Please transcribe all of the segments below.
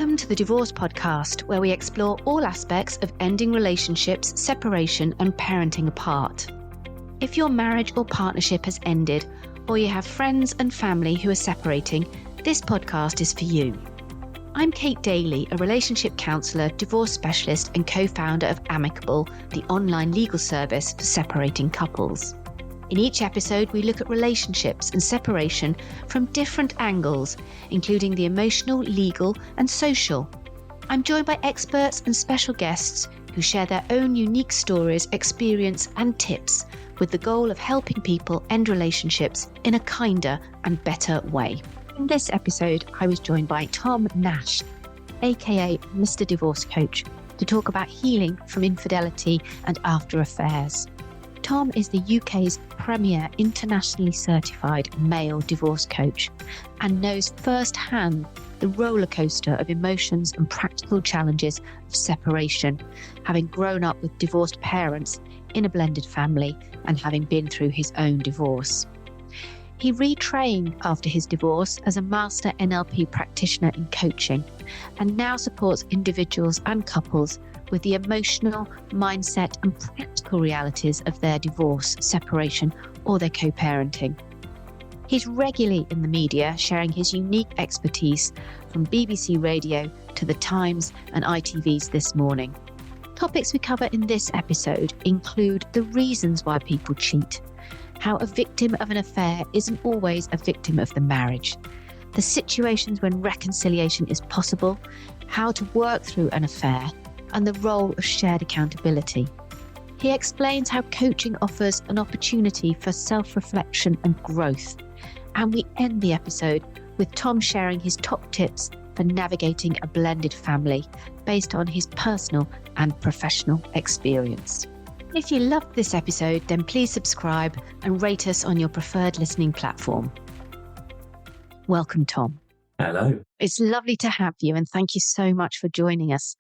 Welcome to the Divorce Podcast, where we explore all aspects of ending relationships, separation, and parenting apart. If your marriage or partnership has ended, or you have friends and family who are separating, this podcast is for you. I'm Kate Daly, a relationship counsellor, divorce specialist, and co-founder of Amicable, the online legal service for separating couples. In each episode, we look at relationships and separation from different angles, including the emotional, legal, and social. I'm joined by experts and special guests who share their own unique stories, experience, and tips with the goal of helping people end relationships in a kinder and better way. In this episode, I was joined by Tom Nash, aka Mr. Divorce Coach, to talk about healing from infidelity and after affairs. Tom is the UK's premier internationally certified male divorce coach and knows firsthand the roller coaster of emotions and practical challenges of separation, having grown up with divorced parents in a blended family and having been through his own divorce. He retrained after his divorce as a master NLP practitioner in coaching and now supports individuals and couples with the emotional, mindset and practical realities of their divorce, separation or their co-parenting. He's regularly in the media sharing his unique expertise from BBC Radio to The Times and ITV's This Morning. Topics we cover in this episode include the reasons why people cheat, how a victim of an affair isn't always a victim of the marriage, the situations when reconciliation is possible, how to work through an affair, and the role of shared accountability. He explains how coaching offers an opportunity for self-reflection and growth. And we end the episode with Tom sharing his top tips for navigating a blended family based on his personal and professional experience. If you loved this episode, then please subscribe and rate us on your preferred listening platform. Welcome, Tom. Hello. It's lovely to have you, and thank you so much for joining us.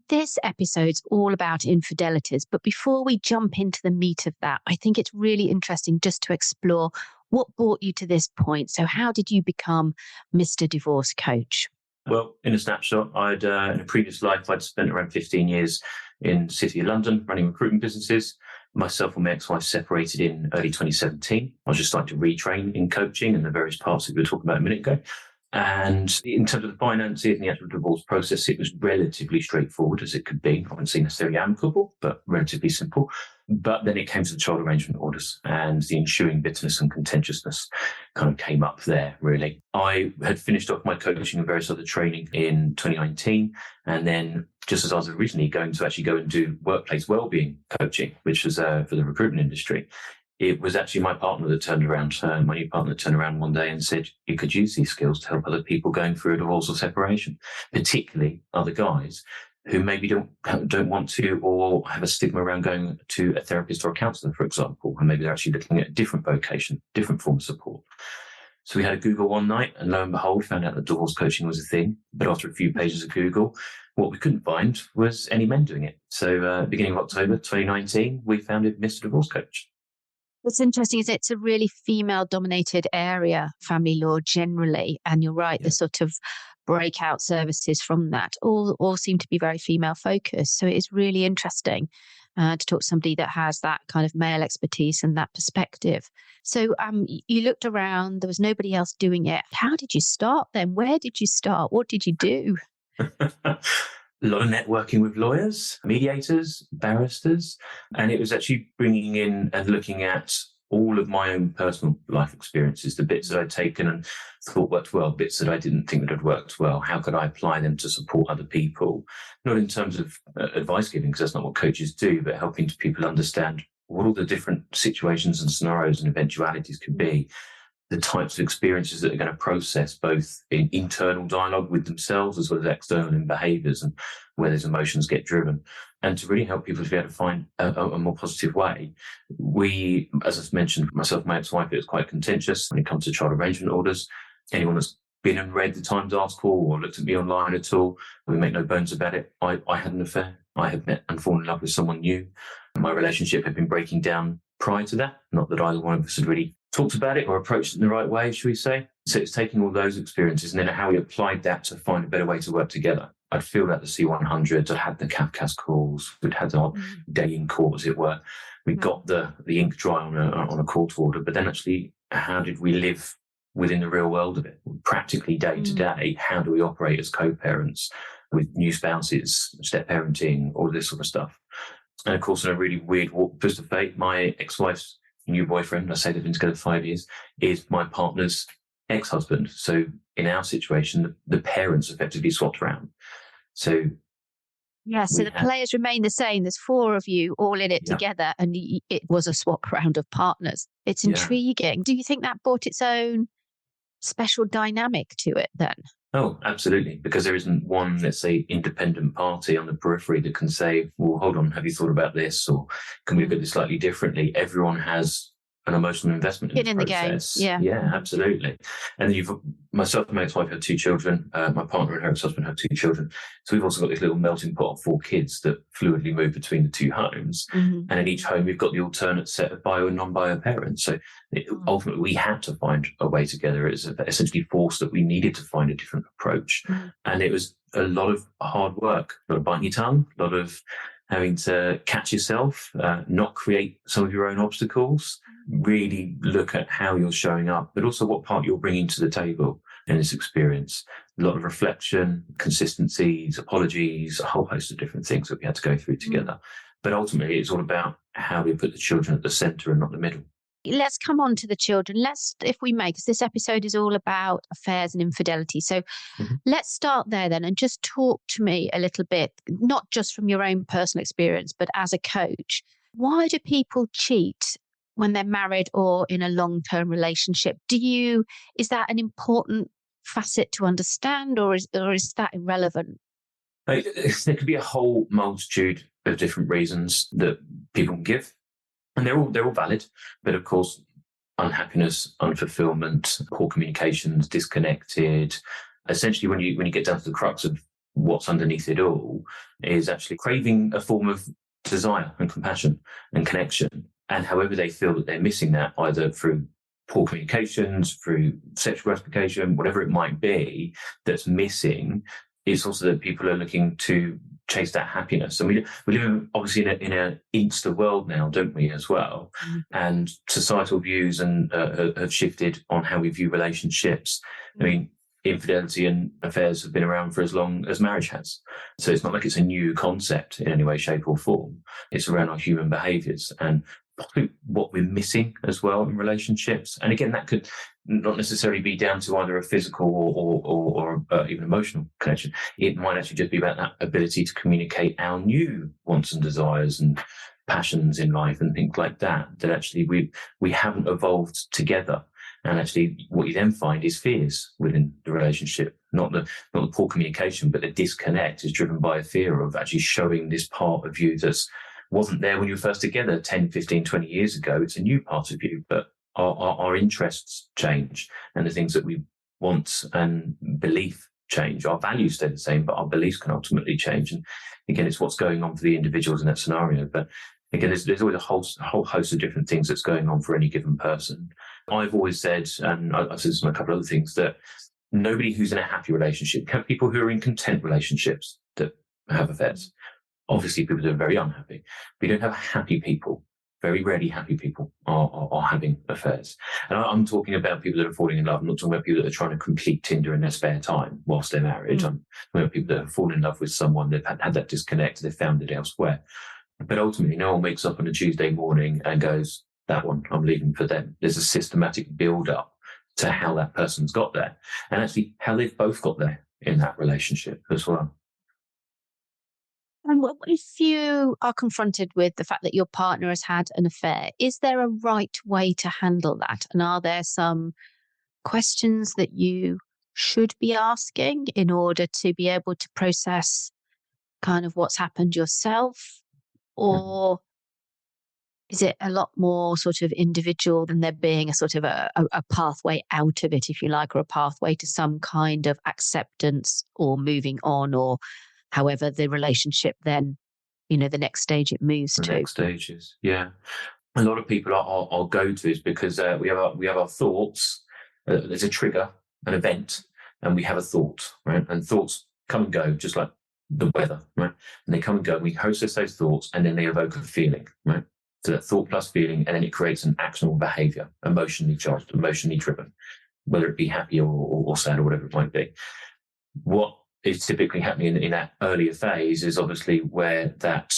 This episode's all about infidelities, but before we jump into the meat of that, I think it's really interesting just to explore what brought you to this point. So how did you become Mr. Divorce Coach? Well, in a snapshot, in a previous life, I'd spent around 15 years in the City of London running recruitment businesses. Myself and my ex-wife separated in early 2017. I was just starting to retrain in coaching and the various parts that we were talking about a minute ago. And in terms of the finances and the actual divorce process, it was relatively straightforward as it could be. I wouldn't say necessarily amicable, but relatively simple. But then it came to the child arrangement orders and the ensuing bitterness and contentiousness kind of came up there, really. I had finished off my coaching and various other training in 2019. And then just as I was originally going to actually go and do workplace wellbeing coaching, which was for the recruitment industry, it was actually my partner that turned around, my new partner turned around one day and said, you could use these skills to help other people going through a divorce or separation, particularly other guys who maybe don't want to or have a stigma around going to a therapist or a counsellor, for example, and maybe they're actually looking at a different vocation, different form of support. So we had a Google one night and lo and behold, found out that divorce coaching was a thing. But after a few pages of Google, what we couldn't find was any men doing it. So beginning of October 2019, we founded Mr. Divorce Coach. What's interesting is it's a really female-dominated area, family law generally, and you're right, the sort of breakout services from that all seem to be very female-focused. So it is really interesting to talk to somebody that has that kind of male expertise and that perspective. So you looked around, there was nobody else doing it. How did you start then? Where did you start? What did you do? A lot of networking with lawyers, mediators, barristers, and it was actually bringing in and looking at all of my own personal life experiences, the bits that I'd taken and thought worked well, bits that I didn't think that had worked well. How could I apply them to support other people? Not in terms of advice giving, because that's not what coaches do, but helping people understand what all the different situations and scenarios and eventualities could be, the types of experiences that are going to process both in internal dialogue with themselves as well as external in behaviours and where those emotions get driven. And to really help people to be able to find a more positive way. We, as I've mentioned, myself and my ex-wife, it was quite contentious when it comes to child arrangement orders. Anyone that's been and read the Times article or looked at me online at all, we make no bones about it. I had an affair. I had met and fallen in love with someone new. My relationship had been breaking down prior to that. Not that either one of us had really talked about it or approached it in the right way, should we say? So it's taking all those experiences and then how we applied that to find a better way to work together. I'd filled out the C100s, I'd had the CAFCAS calls, we'd had our day in court, as it were. We got the ink dry on a court order, but then actually, how did we live within the real world of it? Practically day to day, how do we operate as co-parents with new spouses, step parenting, all this sort of stuff? And of course, in a really weird twist of fate, my ex-wife's new boyfriend, I say they've been together 5 years, is my partner's ex-husband. So in our situation, the parents effectively swapped around. So so the players remain the same. There's 4 of you all in it together, and it was a swap round of partners. It's intriguing. Do you think that brought its own special dynamic to it then? Oh, absolutely. Because there isn't one, let's say, independent party on the periphery that can say, well, hold on, have you thought about this? Or can we look at this slightly differently? Everyone has an emotional investment in the process. Game. Yeah, absolutely. And myself and my ex-wife had 2 children. My partner and her ex-husband had 2 children. So we've also got this little melting pot of 4 kids that fluidly move between the 2 homes. And in each home, we've got the alternate set of bio and non-bio parents. So ultimately, we had to find a way together. It's essentially forced that we needed to find a different approach. And it was a lot of hard work, a lot of biting your tongue, a lot of having to catch yourself, not create some of your own obstacles, really look at how you're showing up, but also what part you're bringing to the table in this experience. A lot of reflection, consistencies, apologies, a whole host of different things that we had to go through together. But ultimately, it's all about how we put the children at the centre and not the middle. Let's come on to the children. If we may, because this episode is all about affairs and infidelity. So let's start there then and just talk to me a little bit, not just from your own personal experience, but as a coach. Why do people cheat when they're married or in a long-term relationship? Is that an important facet to understand, or is that irrelevant? There could be a whole multitude of different reasons that people can give. And they're all valid, but of course, unhappiness, unfulfillment, poor communications, disconnected. Essentially, when you get down to the crux of what's underneath it all, is actually craving a form of desire and compassion and connection. And however they feel that they're missing that, either through poor communications, through sexual gratification, whatever it might be that's missing, it's also that people are looking to chase that happiness. And we live obviously in an Insta world now, don't we, as well? And societal views have shifted on how we view relationships. I mean, infidelity and affairs have been around for as long as marriage has. So it's not like it's a new concept in any way, shape or form. It's around our human behaviours and possibly what we're missing as well in relationships. And again, that could not necessarily be down to either a physical or even emotional connection. It might actually just be about that ability to communicate our new wants and desires and passions in life and things like that, that actually we haven't evolved together. And actually what you then find is fears within the relationship, not the poor communication, but the disconnect is driven by a fear of actually showing this part of you that wasn't there when you were first together 10, 15, 20 years ago. It's a new part of you, but our interests change and the things that we want and belief change. Our values stay the same, but our beliefs can ultimately change. And again, it's what's going on for the individuals in that scenario. But again, there's always a whole host of different things that's going on for any given person. I've always said, and I've said this on a couple of other things, that nobody who's in a happy relationship, you have people who are in content relationships that have affairs. Obviously, people that are very unhappy. We don't have happy people. Very rarely happy people are having affairs. And I'm talking about people that are falling in love. I'm not talking about people that are trying to complete Tinder in their spare time whilst they're married. I'm talking about people that have fallen in love with someone, they've had that disconnect, they've found it elsewhere. But ultimately, no one wakes up on a Tuesday morning and goes, that one, I'm leaving for them. There's a systematic build-up to how that person's got there and actually how they've both got there in that relationship as well. And if you are confronted with the fact that your partner has had an affair, is there a right way to handle that? And are there some questions that you should be asking in order to be able to process kind of what's happened yourself? Or is it a lot more sort of individual than there being a sort of a pathway out of it, if you like, or a pathway to some kind of acceptance or moving on, or however the relationship then, the next stage it moves to? The next stages, yeah. a lot of people are go-tos because we have our thoughts. There's a trigger, an event, and we have a thought, right? And thoughts come and go, just like the weather, right? And they come and go, and we process those thoughts, and then they evoke a feeling, right? So that thought plus feeling, and then it creates an actionable behavior, emotionally charged, emotionally driven, whether it be happy or sad or whatever it might be. What is typically happening in that earlier phase is obviously where that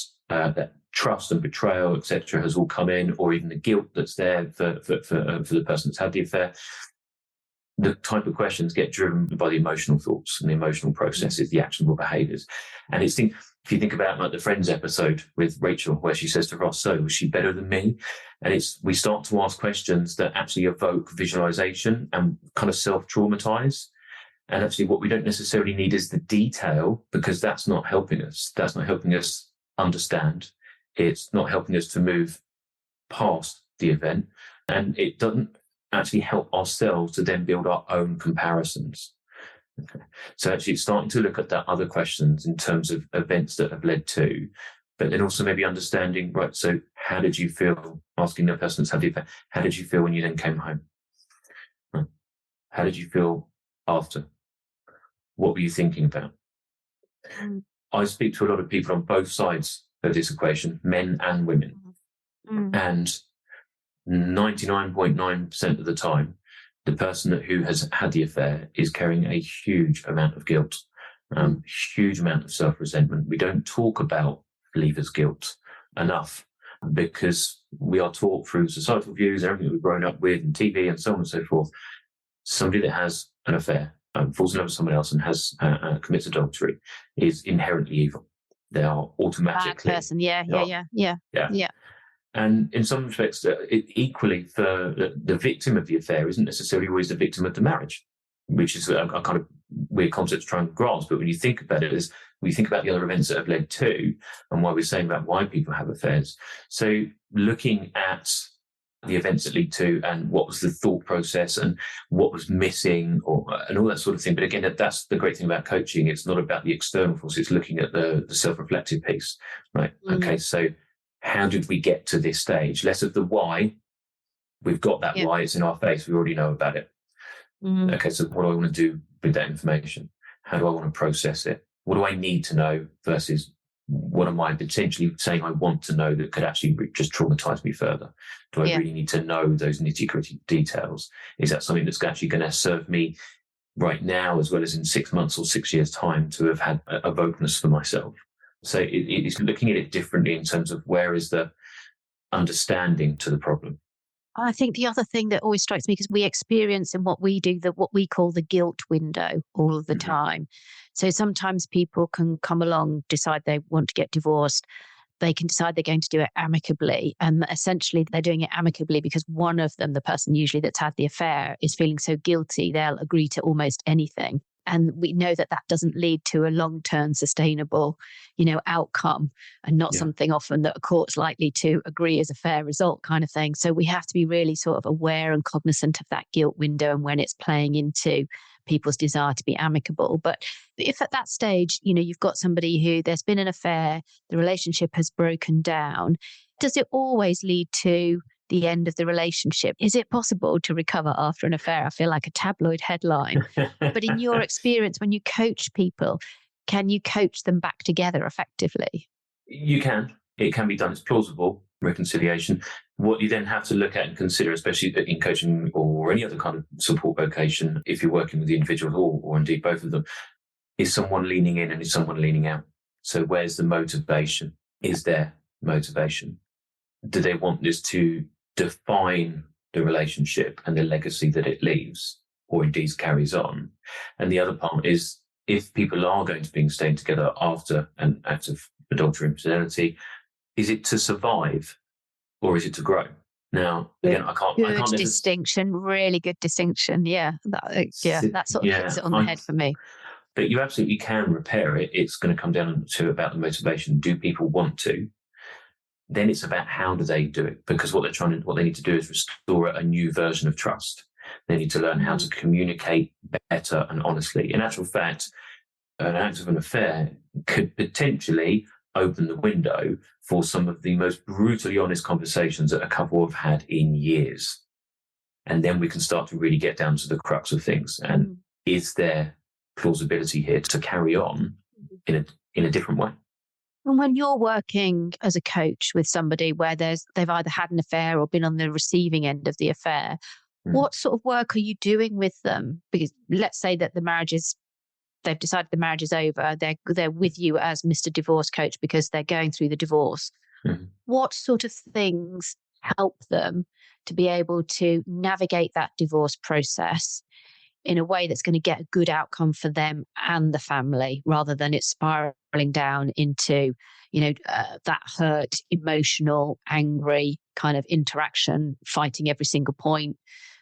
trust and betrayal, etc., has all come in, or even the guilt that's there for the person that's had the affair. The type of questions get driven by the emotional thoughts and the emotional processes, the actionable behaviours. And if you think about like the Friends episode with Rachel, where she says to Ross, "So was she better than me?" And we start to ask questions that actually evoke visualization and kind of self-traumatize. And actually what we don't necessarily need is the detail, because that's not helping us. That's not helping us understand. It's not helping us to move past the event. And it doesn't actually help ourselves to then build our own comparisons. Okay. So actually starting to look at that other questions in terms of events that have led to, but then also maybe understanding, right, so how did you feel, asking the person that's had the affair, how did you feel when you then came home? Right. How did you feel after? What were you thinking about? I speak to a lot of people on both sides of this equation, men and women. And 99.9% of the time, the person who has had the affair is carrying a huge amount of guilt, huge amount of self-resentment. We don't talk about leavers' guilt enough because we are taught through societal views, everything we've grown up with, and TV and so on and so forth. Somebody that has an affair, falls in love with someone else and has commits adultery is inherently evil. They are automatically bad person. Yeah. And in some respects, equally for the victim of the affair isn't necessarily always the victim of the marriage, which is a kind of weird concept to try and grasp. But when you think about it, when you think about the other events that have led to, and why we're saying about why people have affairs. So looking at the events that lead to, and what was the thought process, and what was missing, and all that sort of thing. But again, that's the great thing about coaching. It's not about the external force. It's looking at the self-reflective piece, right? Okay, so how did we get to this stage? Less of the why. We've got that why. It's in our face. We already know about it. Okay, so what do I want to do with that information? How do I want to process it? What do I need to know versus what am I potentially saying I want to know that could actually just traumatize me further? Do I really need to know those nitty-gritty details? Is that something that's actually going to serve me right now as well as in 6 months or 6 years' time to have had a wokeness for myself? So it's looking at it differently in terms of where is the understanding to the problem. I think the other thing that always strikes me, because we experience in what we do, what we call the guilt window all of the time. So sometimes people can come along, decide they want to get divorced. They can decide they're going to do it amicably. And essentially they're doing it amicably because one of them, the person usually that's had the affair, is feeling so guilty, they'll agree to almost anything. And we know that that doesn't lead to a long-term sustainable, outcome, and not something often that a court's likely to agree is a fair result kind of thing. So we have to be really sort of aware and cognizant of that guilt window and when it's playing into people's desire to be amicable. But if at that stage, you've got somebody who there's been an affair, the relationship has broken down, does it always lead to the end of the relationship? Is it possible to recover after an affair? I feel like a tabloid headline. But in your experience, when you coach people, can you coach them back together effectively? You can. It can be done. It's plausible reconciliation. What you then have to look at and consider, especially in coaching or any other kind of support vocation, if you're working with the individual or indeed both of them, is someone leaning in and is someone leaning out? So where's the motivation? Is there motivation? Do they want this to define the relationship and the legacy that it leaves or indeed carries on? And the other part is, if people are going to be staying together after an act of adultery and infidelity, is it to survive or is it to grow? Now, again, I can't. Good distinction, really good distinction. Yeah, that sort of hits it on the head for me. But you absolutely can repair it. It's going to come down to about the motivation. Do people want to? Then it's about how do they do it? Because what they need to do is restore a new version of trust. They need to learn how to communicate better and honestly. In actual fact, an act of an affair could potentially open the window for some of the most brutally honest conversations that a couple have had in years. And then we can start to really get down to the crux of things. And is there plausibility here to carry on in a different way? And when you're working as a coach with somebody where they've either had an affair or been on the receiving end of the affair, what sort of work are you doing with them? Because let's say that they've decided the marriage is over. They're with you as Mr. Divorce Coach because they're going through the divorce. What sort of things help them to be able to navigate that divorce process in a way that's going to get a good outcome for them and the family, rather than it spiraling down into, that hurt, emotional, angry kind of interaction, fighting every single point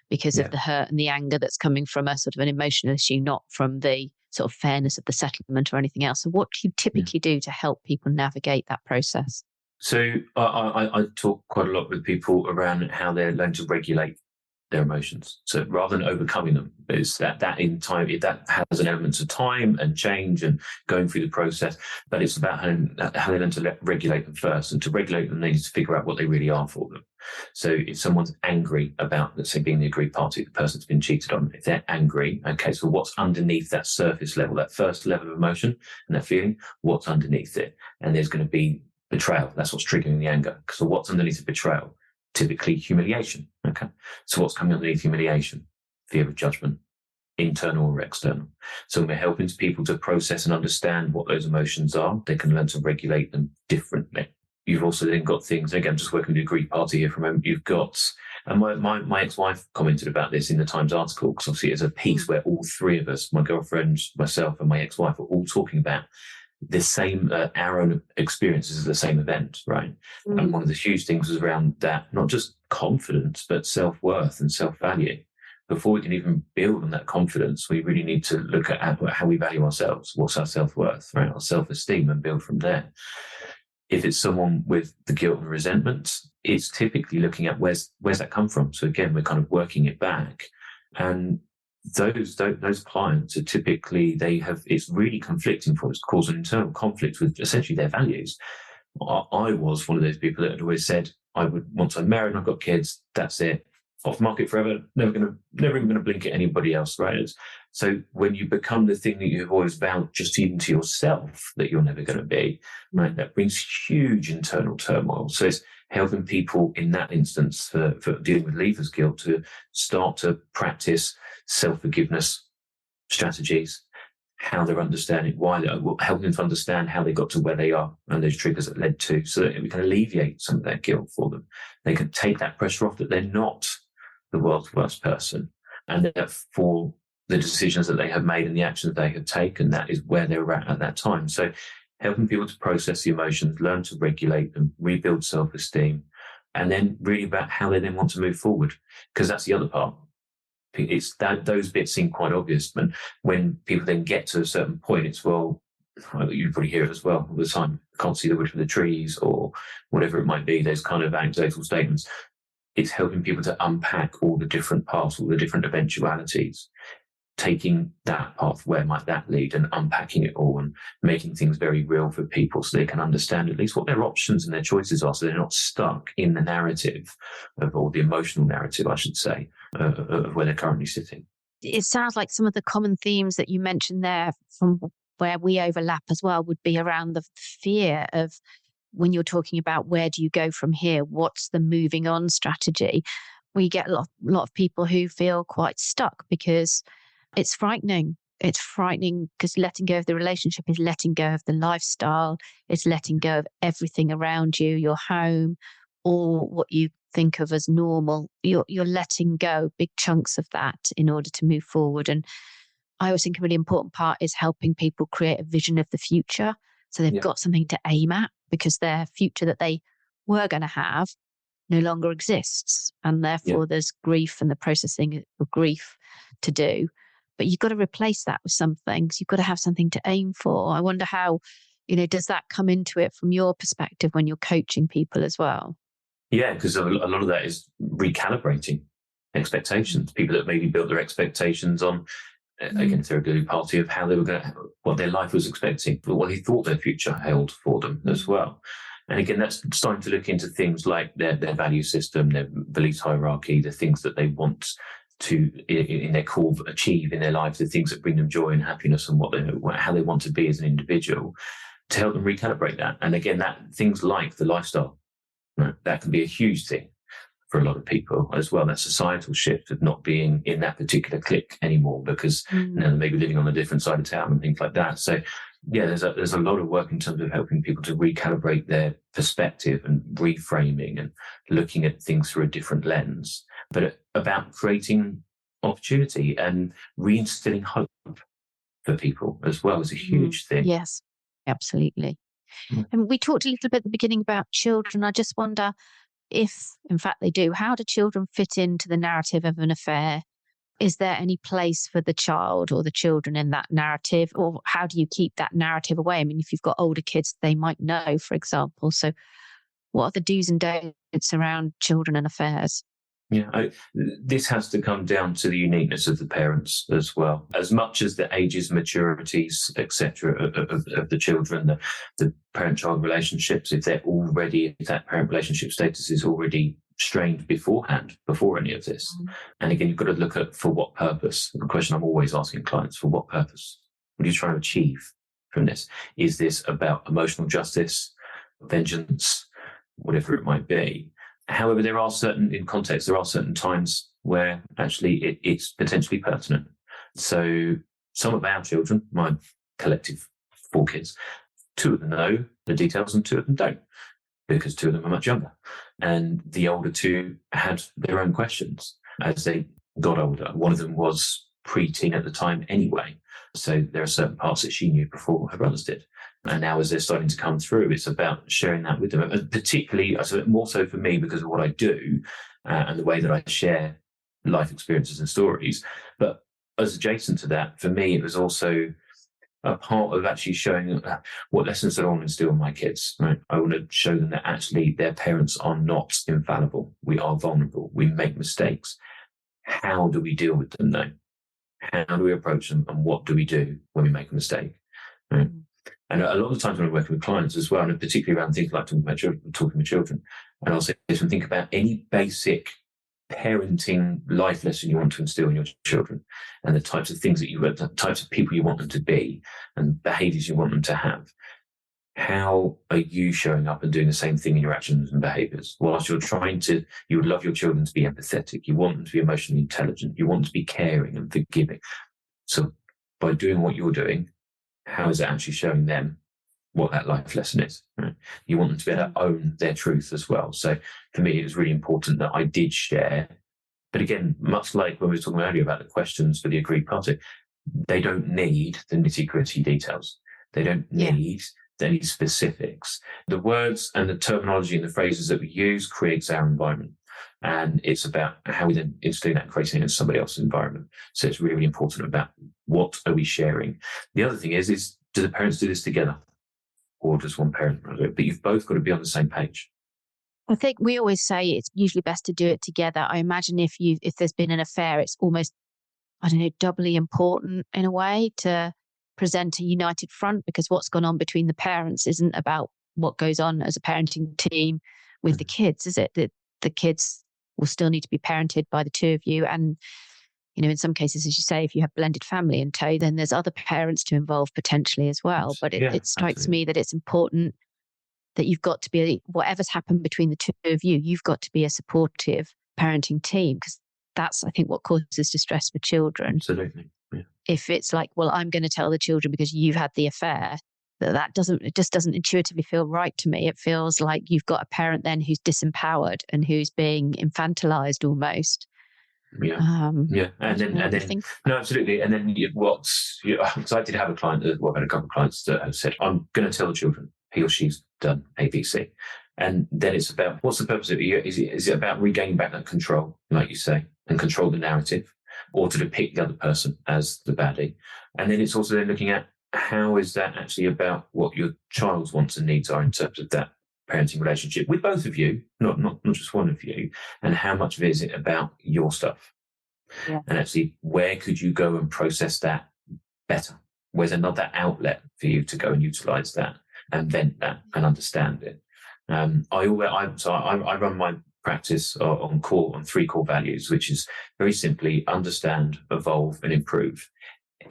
because of the hurt and the anger that's coming from a sort of an emotional issue, not from the sort of fairness of the settlement or anything else. So what do you typically do to help people navigate that process? So I talk quite a lot with people around how they're learning to regulate their emotions. So rather than overcoming them, it's that in time, that has an element of time and change and going through the process, but it's about how they learn to regulate them first. And to regulate them, they need to figure out what they really are for them. So if someone's angry about, let's say, being the aggrieved party, the person's been cheated on, if they're angry, okay, so what's underneath that surface level, that first level of emotion and that feeling, what's underneath it? And there's going to be betrayal. That's what's triggering the anger. So what's underneath the betrayal? Typically humiliation. Okay. So what's coming underneath humiliation? Fear of judgment, internal or external. So we're helping people to process and understand what those emotions are. They can learn to regulate them differently. You've also then got things, again, I'm just working with the aggrieved party here for a moment. You've got, and my ex-wife commented about this in the Times article, because obviously it's a piece where all three of us, my girlfriend, myself and my ex-wife, are all talking about the same, our own experiences of the same event, right? And one of the huge things was around that, not just confidence, but self-worth and self-value. Before we can even build on that confidence, we really need to look at how we value ourselves. What's our self-worth, right? Our self-esteem, and build from there. If it's someone with the guilt and resentment, it's typically looking at where's that come from. So again, we're kind of working it back. And those clients are typically, it's really conflicting for us, cause an internal conflict with essentially their values. I was one of those people that had always said, once I'm married and I've got kids, that's it, off market forever, never even going to blink at anybody else, right? So when you become the thing that you've always vowed just even to yourself that you're never going to be, right, that brings huge internal turmoil. So it's helping people in that instance for dealing with leavers guilt to start to practice self-forgiveness strategies, how they're understanding why they're helping them to understand how they got to where they are and those triggers that led to, so that we can alleviate some of that guilt for them. They can take that pressure off that they're not the world's worst person, and that for the decisions that they have made and the actions they have taken, that is where they're at that time. So helping people to process the emotions, learn to regulate them, rebuild self-esteem, and then really about how they then want to move forward, because that's the other part. It's that those bits seem quite obvious, but when people then get to a certain point, it's, well, you probably hear it as well all the time, can't see the wood for the trees, or whatever it might be, those kind of anecdotal statements. It's helping people to unpack all the different parts, all the different eventualities, taking that path, where might that lead, and unpacking it all and making things very real for people so they can understand at least what their options and their choices are, so they're not stuck in the narrative or the emotional narrative, I should say, of where they're currently sitting. It sounds like some of the common themes that you mentioned there from where we overlap as well would be around the fear of, when you're talking about where do you go from here, what's the moving on strategy. We get a lot of people who feel quite stuck because it's frightening. It's frightening because letting go of the relationship is letting go of the lifestyle. It's letting go of everything around you, your home, or what you think of as normal. You're letting go big chunks of that in order to move forward. And I always think a really important part is helping people create a vision of the future. So they've got something to aim at, because their future that they were going to have no longer exists. And therefore there's grief and the processing of grief to do. But you've got to replace that with something. So you've got to have something to aim for. I wonder how, does that come into it from your perspective when you're coaching people as well? Yeah, because a lot of that is recalibrating expectations. People that maybe built their expectations on, again, if they're a good party, of how they were what their life was expecting, but what they thought their future held for them as well. And again, that's starting to look into things like their value system, their beliefs hierarchy, the things that they want to, in their core, achieve in their life, the things that bring them joy and happiness, and how they want to be as an individual, to help them recalibrate that. And again, that things like the lifestyle, right, that can be a huge thing for a lot of people as well. That societal shift of not being in that particular clique anymore because they're maybe living on a different side of town and things like that. So yeah, there's a lot of work in terms of helping people to recalibrate their perspective and reframing and looking at things through a different lens, but about creating opportunity and reinstilling hope for people as well is a huge thing. Yes, absolutely. And we talked a little bit at the beginning about children. I just wonder if, in fact, they do, how do children fit into the narrative of an affair? Is there any place for the child or the children in that narrative? Or how do you keep that narrative away? I mean, if you've got older kids, they might know, for example. So what are the do's and don'ts around children and affairs? Yeah, this has to come down to the uniqueness of the parents as well, as much as the ages, maturities, etc. of the children, the parent-child relationships. If that parent relationship status is already strained beforehand, before any of this, and again, you've got to look at for what purpose. The question I'm always asking clients: for what purpose? What are you trying to achieve from this? Is this about emotional justice, vengeance, whatever it might be? However, there are certain times where actually it's potentially pertinent. So some of our children, my collective 4 kids, 2 of them know the details and 2 of them don't, because 2 of them are much younger. And the older 2 had their own questions as they got older. One of them was pre-teen at the time anyway. So there are certain parts that she knew before her brothers did. And now as they're starting to come through, it's about sharing that with them. And particularly, more so for me because of what I do and the way that I share life experiences and stories. But as adjacent to that, for me, it was also a part of actually showing what lessons that I want to instill in my kids. Right? I want to show them that actually their parents are not infallible. We are vulnerable. We make mistakes. How do we deal with them though? How do we approach them, and what do we do when we make a mistake? Right? And a lot of times when I'm working with clients as well, and particularly around things like talking with children, and I'll say, think about any basic parenting life lesson you want to instill in your children, and the types of people you want them to be, and behaviours you want them to have. How are you showing up and doing the same thing in your actions and behaviours? Whilst you would love your children to be empathetic, you want them to be emotionally intelligent, you want them to be caring and forgiving. So by doing what you're doing, how is it actually showing them what that life lesson is? Right? You want them to be able to own their truth as well. So for me, it was really important that I did share. But again, much like when we were talking earlier about the questions for the agreed party, they don't need the nitty-gritty details. They don't need any specifics. The words and the terminology and the phrases that we use creates our environment. And it's about how we then instill that and creating it in somebody else's environment. So it's really, really important about what are we sharing. The other thing is do the parents do this together? Or does one parent do it? But you've both got to be on the same page. I think we always say it's usually best to do it together. I imagine if there's been an affair, it's almost, doubly important in a way to present a united front, because what's gone on between the parents isn't about what goes on as a parenting team with the kids, is it? That the kids will still need to be parented by the 2 of you. And, in some cases, as you say, if you have blended family in tow, then there's other parents to involve potentially as well. But it strikes me that it's important that you've got to be, whatever's happened between the 2 of you, you've got to be a supportive parenting team, because that's, I think, what causes distress for children. Absolutely. Yeah. If it's like, well, I'm going to tell the children because you've had the affair, it just doesn't intuitively feel right to me. It feels like you've got a parent then who's disempowered and who's being infantilized almost. Yeah. And then no, absolutely. And then because I did have a client, I've had a couple of clients that have said, I'm going to tell the children he or she's done A, B, C. And then it's about, what's the purpose of it? Is it about regaining back that control, like you say, and control the narrative, or to depict the other person as the baddie? And then it's also then looking at, how is that actually about what your child's wants and needs are in terms of that parenting relationship with both of you, not just one of you, and how much of it is it about your stuff? Yeah. And actually, where could you go and process that better? Where's another outlet for you to go and utilize that and vent that and understand it? I run my practice on 3 core values, which is very simply understand, evolve, and improve.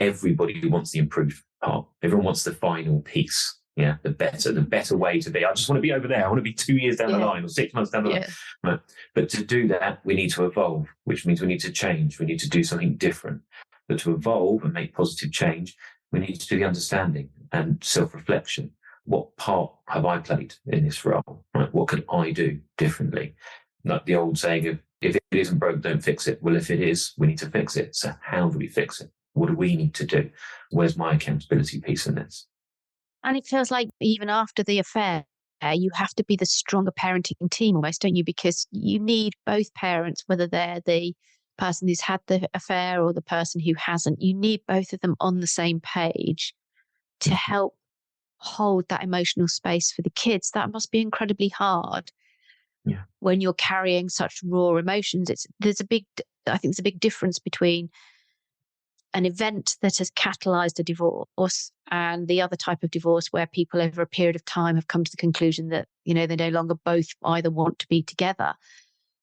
Everybody wants the improved part. Everyone wants the final piece. Yeah, the better way to be. I just want to be over there. I want to be 2 years down the line or 6 months down the line. Right. But to do that, we need to evolve, which means we need to change. We need to do something different. But to evolve and make positive change, we need to do the understanding and self-reflection. What part have I played in this role? Right? What can I do differently? Like the old saying of, if it isn't broke, don't fix it. Well, if it is, we need to fix it. So how do we fix it? What do we need to do? Where's my accountability piece in this? And it feels like even after the affair, you have to be the stronger parenting team almost, don't you? Because you need both parents, whether they're the person who's had the affair or the person who hasn't. You need both of them on the same page to help hold that emotional space for the kids. That must be incredibly hard. Yeah. When you're carrying such raw emotions. I think there's a big difference between an event that has catalyzed a divorce and the other type of divorce where people over a period of time have come to the conclusion that, they no longer both either want to be together.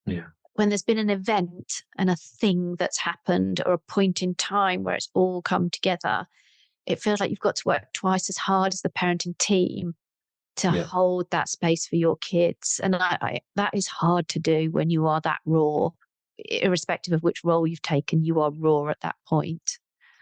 Yeah. When there's been an event and a thing that's happened or a point in time where it's all come together, it feels like you've got to work twice as hard as the parenting team to hold that space for your kids. And that is hard to do when you are that raw. Irrespective of which role you've taken, you are raw at that point.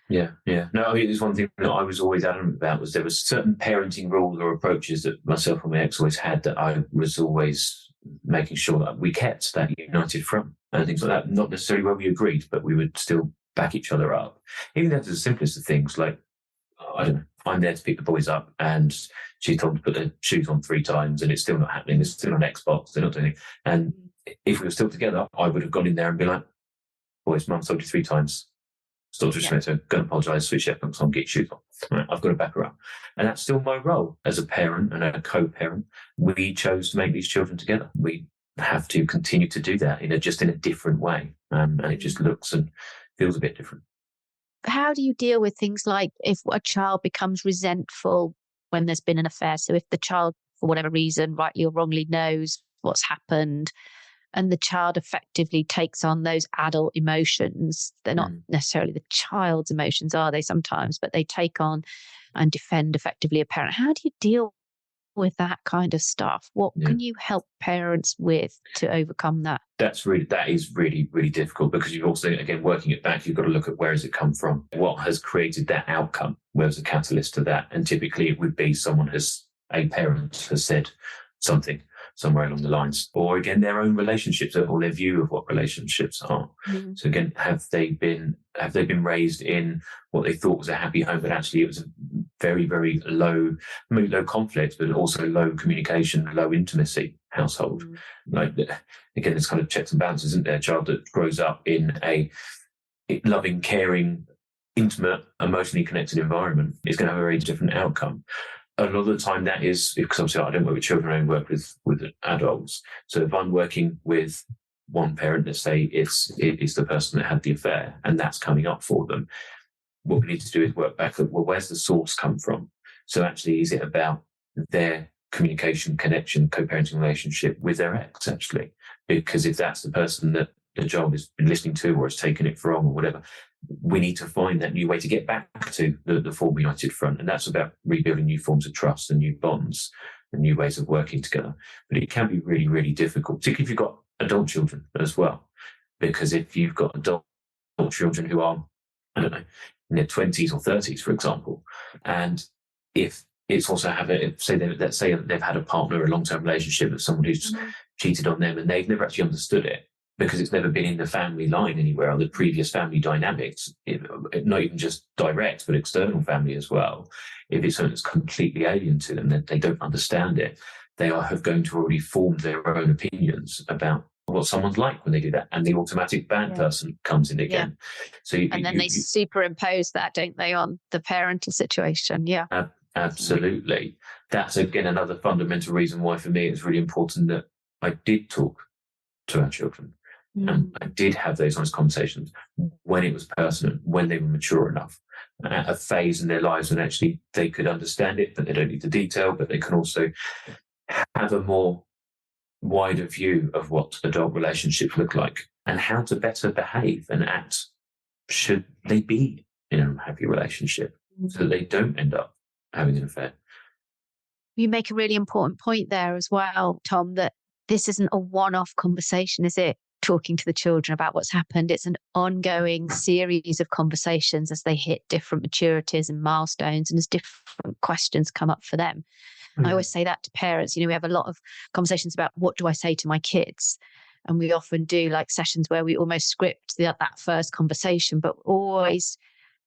Yeah. No, I mean, there's one thing that I was always adamant about was there was certain parenting rules or approaches that myself and my ex always had that I was always making sure that we kept that united front and things like that. Not necessarily where we agreed, but we would still back each other up. Even down to the simplest of things, like, I don't know, I'm there to pick the boys up and she's told to put their shoes on 3 times and it's still not happening. It's still on Xbox. They're not doing it. And if we were still together, I would have gone in there and been like, boys, mum told you 3 times. Stop disrespecting, go and apologise, switch your headphones on, get your shoes on. Right, I've got to back her up. And that's still my role as a parent and a co-parent. We chose to make these children together. We have to continue to do that just in a different way. And it just looks and feels a bit different. How do you deal with things like if a child becomes resentful when there's been an affair? So if the child, for whatever reason, rightly or wrongly, knows what's happened and the child effectively takes on those adult emotions, they're not necessarily the child's emotions, are they sometimes, but they take on and defend effectively a parent. How do you deal with that kind of stuff? What can you help parents with to overcome that? That is really, really difficult because you've also, again, working it back, you've got to look at where has it come from? What has created that outcome? Where's the catalyst to that? And typically it would be a parent has said something somewhere along the lines, or again, their own relationships or their view of what relationships are. So again, have they been raised in what they thought was a happy home, but actually it was a very, very low conflict, but also low communication, low intimacy household. Like, again, there's kind of checks and balances, isn't there? A child that grows up in a loving, caring, intimate, emotionally connected environment is going to have a very different outcome. A lot of the time that is, because obviously I don't work with children, I only work with adults. So if I'm working with one parent, let's say it's the person that had the affair and that's coming up for them, what we need to do is work back at, well, where's the source come from? So actually, is it about their communication, connection, co-parenting relationship with their ex, actually? Because if that's the person that the child has been listening to or has taken it from or whatever, we need to find that new way to get back to the former united front. And that's about rebuilding new forms of trust and new bonds and new ways of working together. But it can be really, really difficult, particularly if you've got adult children as well. Because if you've got adult children who are, I don't know, in their 20s or 30s, for example, and if it's also let's say they've had a partner, a long-term relationship with someone who's cheated on them and they've never actually understood it, because it's never been in the family line anywhere or the previous family dynamics, not even just direct, but external family as well. If it's something that's completely alien to them, that they don't understand it, they have going to already formed their own opinions about what someone's like when they do that. And the automatic bad person comes in again. So they superimpose that, don't they, on the parental situation? Yeah. Absolutely. That's, again, another fundamental reason why, for me, it's really important that I did talk to our children. And I did have those honest conversations when it was personal, when they were mature enough, at a phase in their lives when actually they could understand it, but they don't need the detail, but they can also have a more wider view of what adult relationships look like and how to better behave and act should they be in a happy relationship so that they don't end up having an affair. You make a really important point there as well, Tom, that this isn't a one-off conversation, is it? Talking to the children about what's happened. It's an ongoing series of conversations as they hit different maturities and milestones and as different questions come up for them. I always say that to parents. We have a lot of conversations about what do I say to my kids? And we often do like sessions where we almost script that first conversation, but always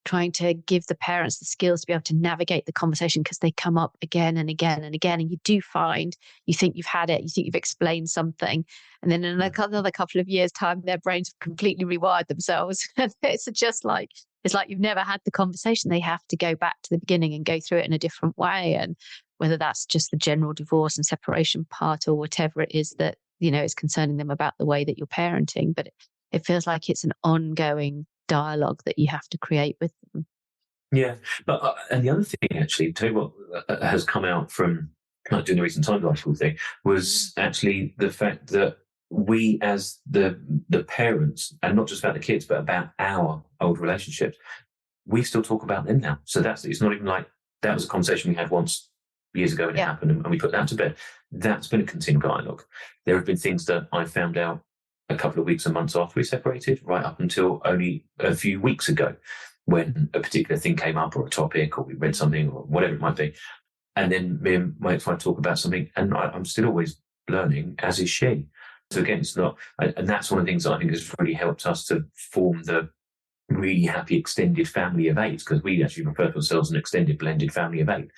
trying to give the parents the skills to be able to navigate the conversation because they come up again and again and again. And you do find, you think you've had it, you think you've explained something. And then in another couple of years' time, their brains have completely rewired themselves. And it's like you've never had the conversation. They have to go back to the beginning and go through it in a different way. And whether that's just the general divorce and separation part or whatever it is that, is concerning them about the way that you're parenting. But it feels like it's an ongoing dialogue that you have to create with them. Yeah, but and the other thing, actually, tell you what has come out from doing the recent Times article thing was actually the fact that we, as the parents, and not just about the kids, but about our old relationships, we still talk about them now. So it's not even like that was a conversation we had once years ago and it happened, and we put that to bed. That's been a continual dialogue. There have been things that I found out a couple of weeks and months after we separated, right up until only a few weeks ago, when a particular thing came up or a topic or we read something or whatever it might be. And then me and my ex-wife talk about something and I'm still always learning, as is she. So again, it's not, and that's one of the things that I think has really helped us to form the really happy extended family of 8, because we actually refer to ourselves as an extended blended family of 8.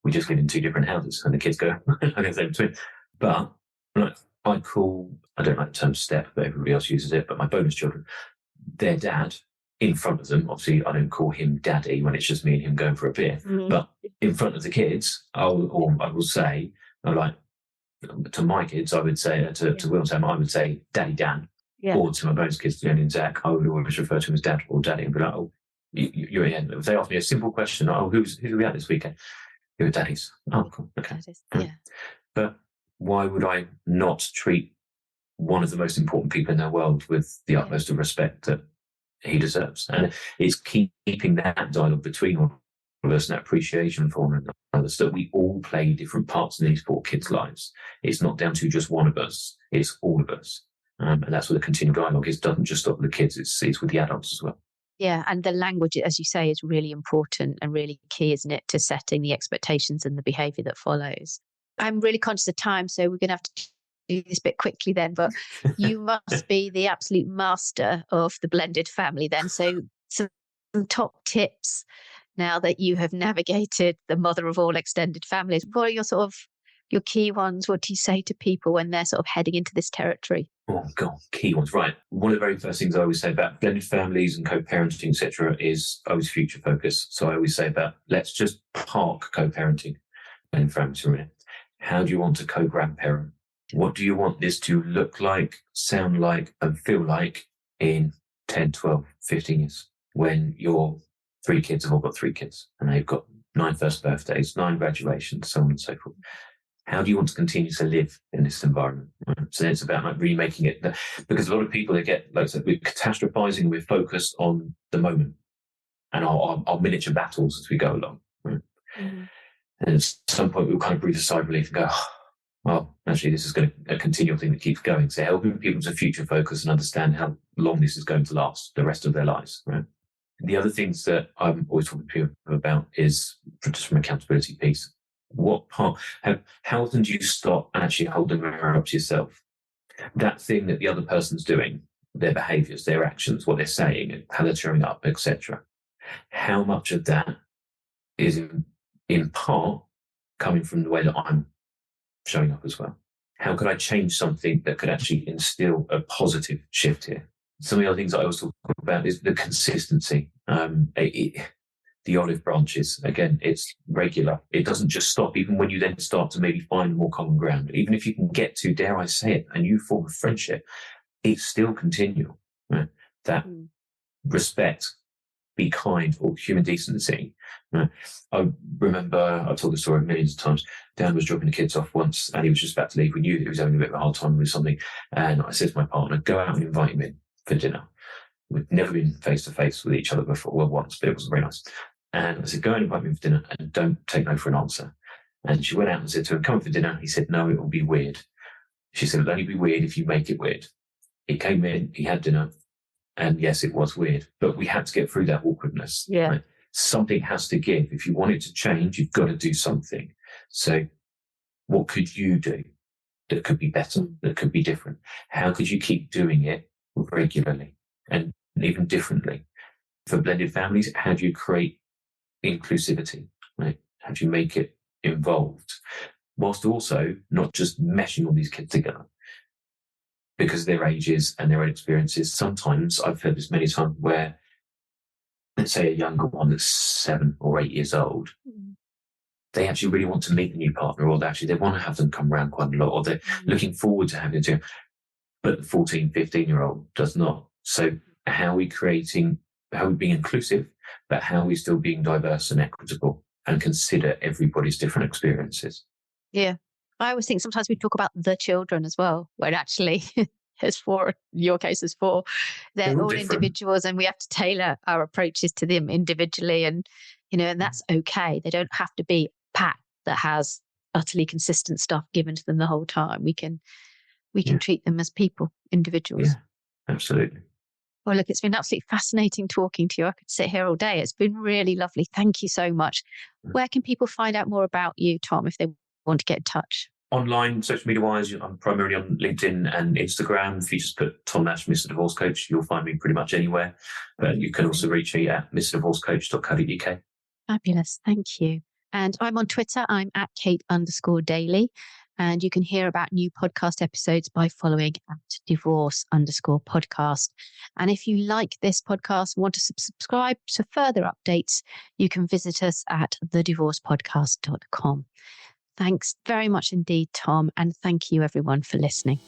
We just live in 2 different houses and the kids go, I guess they're between. But I don't like the term step, but everybody else uses it, but my bonus children, their dad, in front of them, obviously I don't call him daddy when it's just me and him going for a beer, but in front of the kids, I will say, to my kids, I would say, to Will and Sam, I would say Daddy Dan, or to my bonus kids, Jenny and Zach, I would always refer to him as Dad or Daddy and be like, oh, you're in. If they ask me a simple question, who's we at this weekend? You're Daddy's. Oh, cool. Okay. Yeah. But why would I not treat one of the most important people in the world with the utmost of respect that he deserves? And it's keeping that dialogue between all of us and that appreciation for one another, so that we all play different parts in these 4 kids' lives. It's not down to just one of us, it's all of us. And that's what the continued dialogue is. It doesn't just stop with the kids, it's with the adults as well. Yeah, and the language, as you say, is really important and really key, isn't it, to setting the expectations and the behaviour that follows. I'm really conscious of time, so we're going to have to do this bit quickly then, but you must be the absolute master of the blended family then. So some top tips now that you have navigated the mother of all extended families. What are your key ones? What do you say to people when they're sort of heading into this territory? Oh, God, key ones. Right. One of the very first things I always say about blended families and co-parenting, etc., is always future focus. So I always say about let's just park co-parenting and families for a minute. How do you want to co-grandparent? What do you want this to look like, sound like, and feel like in 10, 12, 15 years when your 3 kids have all got 3 kids and they've got 9 first birthdays, 9 graduations, so on and so forth? How do you want to continue to live in this environment? Right? So it's about really making it, because a lot of people, they get, like I said, we're catastrophizing, we're focused on the moment and our miniature battles as we go along. Right? Mm-hmm. And at some point, we'll kind of breathe a sigh of relief and go, oh, well, actually, this is going to a continual thing that keeps going. So helping people to future focus and understand how long this is going to last the rest of their lives. Right? The other things that I'm always talking to people about is just from accountability piece. What part, how often do you stop and actually hold the mirror up to yourself? That thing that the other person's doing, their behaviours, their actions, what they're saying, how they're showing up, etc. How much of that is in part coming from the way that I'm showing up as well? How could I change something that could actually instill a positive shift here? Some of the other things I always talk about is the consistency. The olive branches, again, it's regular. It doesn't just stop, even when you then start to maybe find more common ground. Even if you can get to, dare I say it, a new form of friendship, it's still continual. Right? That respect be kind, or human decency. I remember, I've told the story millions of times. Dan was dropping the kids off once and he was just about to leave. We knew that he was having a bit of a hard time with something. And I said to my partner, go out and invite him in for dinner. We'd never been face to face with each other before, well, once, but it wasn't very nice. And I said, go and invite me for dinner and don't take no for an answer. And she went out and said to him, come for dinner. He said, no, it will be weird. She said, it'll only be weird if you make it weird. He came in, he had dinner, and yes, it was weird, but we had to get through that awkwardness. Yeah. Right? Something has to give. If you want it to change, you've got to do something. So what could you do that could be better, that could be different? How could you keep doing it regularly and even differently? For blended families, how do you create inclusivity? Right? How do you make it involved? Whilst also not just meshing all these kids together because of their ages and their own experiences. Sometimes I've heard this many times where, let's say, a younger one that's 7 or 8 years old, they actually really want to meet the new partner, or they want to have them come around quite a lot, or they're looking forward to having to, but the 14, 15-year-old does not. So how are we being inclusive, but how are we still being diverse and equitable and consider everybody's different experiences? Yeah. I always think sometimes we talk about the children as well, when actually there's 4, in your case there's 4. They're all individuals and we have to tailor our approaches to them individually. And, and that's okay. They don't have to be a pack that has utterly consistent stuff given to them the whole time. We can treat them as people, individuals. Yeah, absolutely. Well, look, it's been absolutely fascinating talking to you. I could sit here all day. It's been really lovely. Thank you so much. Where can people find out more about you, Tom, if they want to get in touch? Online, social media wise, I'm primarily on LinkedIn and Instagram. If you just put Tom Nash, Mr. Divorce Coach, you'll find me pretty much anywhere. But you can also reach me at mrdivorcecoach.co.uk. Fabulous. Thank you. And I'm on Twitter. I'm at Kate_Daly. And you can hear about new podcast episodes by following at divorce_podcast. And if you like this podcast, want to subscribe to further updates, you can visit us at thedivorcepodcast.com. Thanks very much indeed, Tom. And thank you everyone for listening.